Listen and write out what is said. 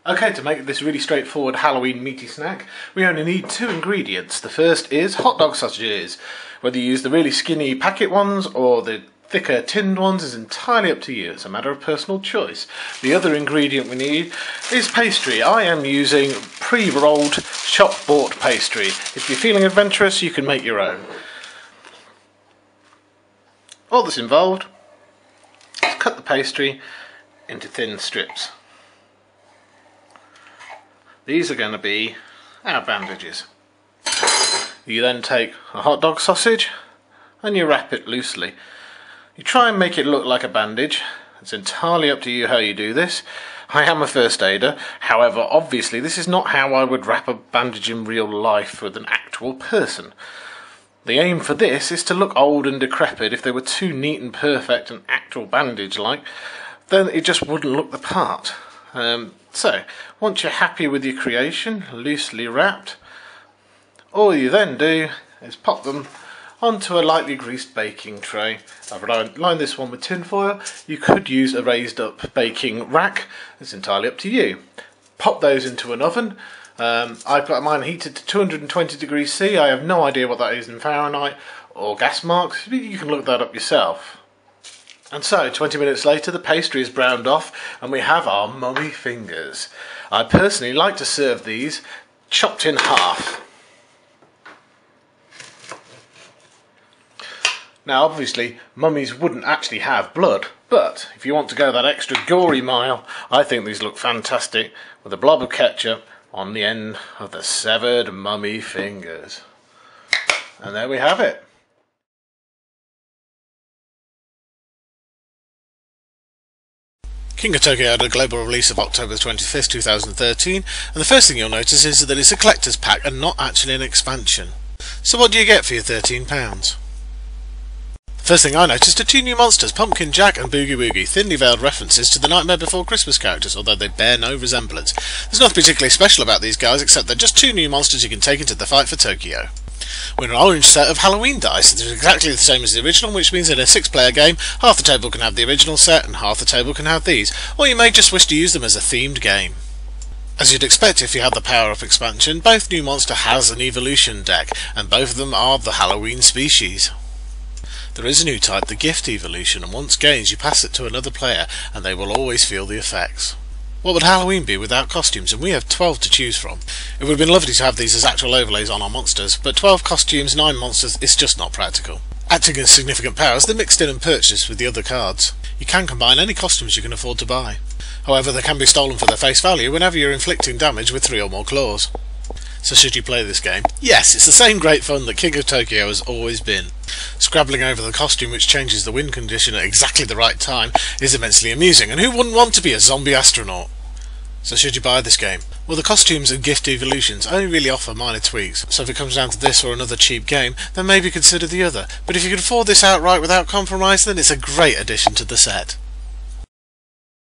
Okay, to make this really straightforward Halloween meaty snack, we only need 2 ingredients. The first is hot dog sausages. Whether you use the really skinny packet ones or the thicker tinned ones is entirely up to you. It's a matter of personal choice. The other ingredient we need is pastry. I am using pre-rolled shop-bought pastry. If you're feeling adventurous, you can make your own. All that's involved is cut the pastry into thin strips. These are going to be our bandages. You then take a hot dog sausage and you wrap it loosely. You try and make it look like a bandage. It's entirely up to you how you do this. I am a first aider, however obviously this is not how I would wrap a bandage in real life with an actual person. The aim for this is to look old and decrepit. If they were too neat and perfect and actual bandage like, then it just wouldn't look the part. So, once you're happy with your creation, loosely wrapped, all you then do is pop them onto a lightly greased baking tray. I've lined this one with tin foil. You could use a raised up baking rack, it's entirely up to you. Pop those into an oven. I've got mine heated to 220 degrees C. I have no idea what that is in Fahrenheit or gas marks. You can look that up yourself. And so, 20 minutes later, the pastry is browned off and we have our mummy fingers. I personally like to serve these chopped in half. Now obviously, mummies wouldn't actually have blood, but if you want to go that extra gory mile, I think these look fantastic with a blob of ketchup on the end of the severed mummy fingers. And there we have it. King of Tokyo had a global release of October 25th, 2013, and the first thing you'll notice is that it's a collector's pack and not actually an expansion. So what do you get for your £13? First thing I noticed are 2 new monsters, Pumpkin Jack and Boogie Woogie, thinly veiled references to the Nightmare Before Christmas characters, although they bear no resemblance. There's nothing particularly special about these guys, except they're just 2 new monsters you can take into the fight for Tokyo. We're an orange set of Halloween dice. They're exactly the same as the original, which means in a 6-player game, half the table can have the original set and half the table can have these, or you may just wish to use them as a themed game. As you'd expect if you have the power-up expansion, both new monster has an evolution deck, and both of them are the Halloween species. There is a new type, the Gift Evolution, and once gained you pass it to another player and they will always feel the effects. What would Halloween be without costumes? And we have 12 to choose from. It would have been lovely to have these as actual overlays on our monsters, but 12 costumes, 9 monsters is just not practical. Acting as significant powers, they're mixed in and purchased with the other cards. You can combine any costumes you can afford to buy. However, they can be stolen for their face value whenever you're inflicting damage with 3 or more claws. So should you play this game? Yes, it's the same great fun that King of Tokyo has always been. Scrabbling over the costume which changes the wind condition at exactly the right time is immensely amusing, and who wouldn't want to be a zombie astronaut? So should you buy this game? Well, the costumes and Gift Evolutions only really offer minor tweaks, so if it comes down to this or another cheap game, then maybe consider the other. But if you can afford this outright without compromise, then it's a great addition to the set.